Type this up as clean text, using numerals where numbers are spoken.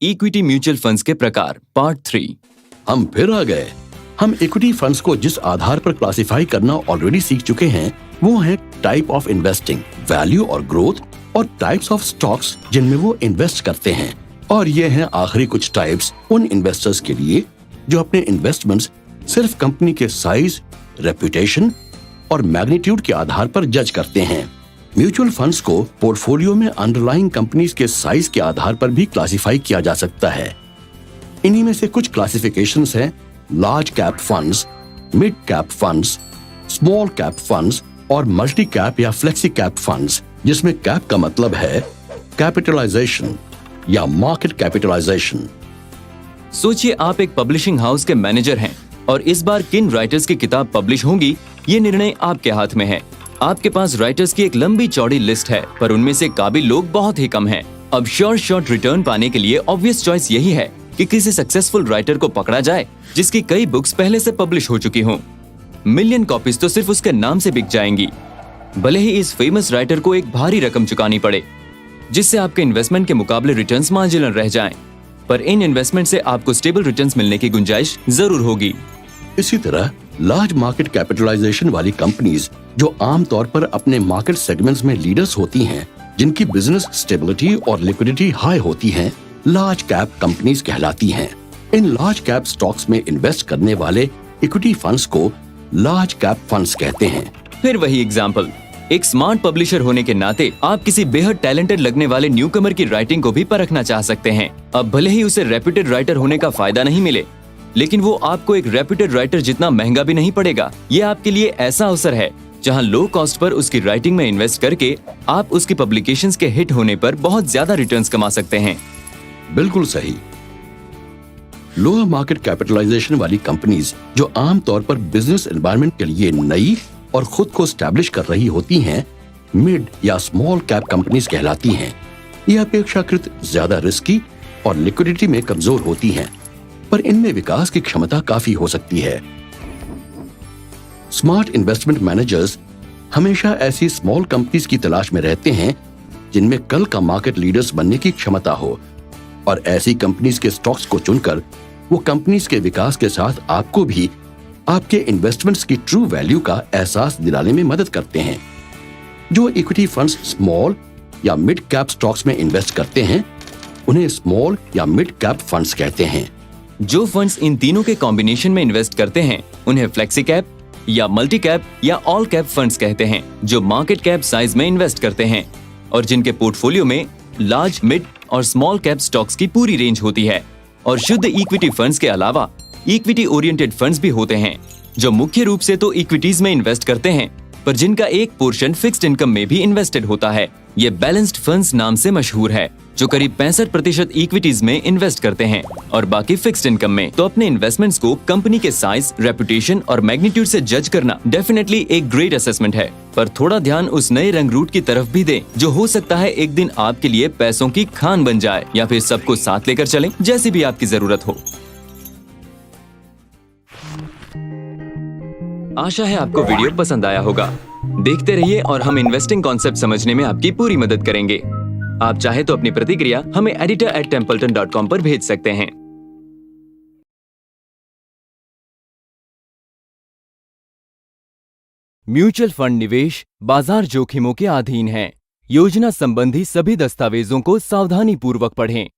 Equity mutual funds के प्रकार part 3। हम फिर आ गए। हम इक्विटी फंड्स को जिस आधार पर क्लासिफाई करना ऑलरेडी सीख चुके हैं वो है टाइप ऑफ इन्वेस्टिंग, वैल्यू और ग्रोथ, और टाइप्स ऑफ स्टॉक्स जिनमें वो इन्वेस्ट करते हैं। और ये हैं आखिरी कुछ टाइप्स उन इन्वेस्टर्स के लिए जो अपने इन्वेस्टमेंट्स सिर्फ कंपनी के साइज, रेपुटेशन और मैग्नीट्यूड के आधार पर जज करते हैं। म्यूचुअल फंड्स को पोर्टफोलियो में अंडरलाइंग कंपनीज के साइज के आधार पर भी क्लासिफाई किया जा सकता है। इन्हीं में से कुछ क्लासिफिकेशंस हैं large cap funds, mid cap funds, small cap funds और मल्टी कैप या फ्लेक्सी कैप फंड्स, जिसमें कैप का मतलब है कैपिटलाइजेशन या मार्केट कैपिटलाइजेशन। सोचिए आप एक पब्लिशिंग हाउस के मैनेजर हैं और इस बार किन राइटर्स की किताब पब्लिश होंगी ये निर्णय आपके हाथ में है। आपके पास राइटर्स की एक लंबी चौड़ी लिस्ट है पर उनमें से काबिल लोग बहुत ही कम हैं। अब श्योर शॉर्ट रिटर्न पाने के लिए ऑब्वियस चॉइस यही है कि किसी सक्सेसफुल राइटर को पकड़ा जाए जिसकी कई बुक्स पहले से पब्लिश हो चुकी हों। मिलियन कॉपीज तो सिर्फ उसके नाम से बिक जाएंगी, भले ही इस फेमस राइटर को एक भारी रकम चुकानी पड़े जिससे आपके इन्वेस्टमेंट के मुकाबले रिटर्न्स मार्जिनल रह जाएं। पर इन इन्वेस्टमेंट से आपको स्टेबल रिटर्न्स मिलने की गुंजाइश जरूर होगी। इसी तरह लार्ज मार्केट कैपिटलाइजेशन वाली कंपनीज जो आमतौर पर अपने मार्केट सेगमेंट्स में लीडर्स होती हैं, जिनकी बिजनेस स्टेबिलिटी और लिक्विडिटी हाई होती है, लार्ज कैप कंपनीज कहलाती हैं। इन लार्ज कैप स्टॉक्स में इन्वेस्ट करने वाले इक्विटी फंड्स को लार्ज कैप फंड्स कहते हैं। फिर वही एग्जाम्पल, एक स्मार्ट पब्लिशर होने के नाते आप किसी बेहद टैलेंटेड लगने वाले न्यूकमर की राइटिंग को भी परखना चाह सकते हैं। अब भले ही उसे रेप्यूटेड राइटर होने का फायदा नहीं मिले, लेकिन वो आपको एक रेप्यूटेड राइटर जितना महंगा भी नहीं पड़ेगा। ये आपके लिए ऐसा अवसर है जहां लो कॉस्ट पर उसकी राइटिंग में इन्वेस्ट करके आप उसकी पब्लिकेशंस के हिट होने पर बहुत ज्यादा रिटर्न्स कमा सकते हैं। बिल्कुल सही। लोअर मार्केट कैपिटलाइजेशन वाली कंपनीज जो आमतौर पर बिजनेस एनवायरनमेंट के लिए नई और खुद को स्टैब्लिश कर रही होती हैं, मिड या स्मॉल कैप कंपनीज कहलाती हैं। ये अपेक्षाकृत ज्यादा रिस्की और लिक्विडिटी में कमजोर होती हैं, पर इनमें विकास की क्षमता काफी हो सकती है। स्मार्ट इन्वेस्टमेंट मैनेजर्स हमेशा ऐसी स्मॉल कंपनीज की तलाश में रहते हैं जिनमें कल का मार्केट लीडर्स बनने की क्षमता हो, और ऐसी कंपनीज के स्टॉक्स को चुनकर वो कंपनीज के विकास के साथ आपको भी आपके इन्वेस्टमेंट्स की ट्रू वैल्यू का एहसास दिलाने में मदद करते हैं। जो इक्विटी फंड्स स्मॉल या मिड कैप स्टॉक्स में इन्वेस्ट करते हैं उन्हें स्मॉल या मिड कैप फंड्स कहते हैं। जो फंड्स इन तीनों के कॉम्बिनेशन में इन्वेस्ट करते हैं उन्हें फ्लेक्सी कैप या मल्टी कैप या ऑल कैप फंड्स कहते हैं, जो मार्केट कैप साइज में इन्वेस्ट करते हैं और जिनके पोर्टफोलियो में लार्ज, मिड और स्मॉल कैप स्टॉक्स की पूरी रेंज होती है। और शुद्ध इक्विटी फंड्स के अलावा इक्विटी ओरिएंटेड फंड्स भी होते हैं जो मुख्य रूप से तो इक्विटीज में इन्वेस्ट करते हैं पर जिनका एक पोर्शन फिक्स्ड इनकम में भी इन्वेस्टेड होता है। ये बैलेंस्ड फंड्स नाम से मशहूर है, जो करीब 65% इक्विटीज में इन्वेस्ट करते हैं और बाकी फिक्स्ड इनकम में। तो अपने इन्वेस्टमेंट्स को कंपनी के साइज, रेपुटेशन और मैग्नीट्यूड से जज करना डेफिनेटली एक ग्रेट असेसमेंट है, पर थोड़ा ध्यान उस नए रंग रूट की तरफ भी दें जो हो सकता है एक दिन आपके लिए पैसों की खान बन जाए, या फिर सबको साथ लेकर चलें, जैसी भी आपकी जरूरत हो। आशा है आपको वीडियो पसंद आया होगा। देखते रहिए और हम इन्वेस्टिंग कॉन्सेप्ट समझने में आपकी पूरी मदद करेंगे। आप चाहे तो अपनी प्रतिक्रिया हमें editor@templeton.com पर भेज सकते हैं। म्यूचुअल फंड निवेश बाजार जोखिमों के अधीन है। योजना संबंधी सभी दस्तावेजों को सावधानी पूर्वक पढ़ें।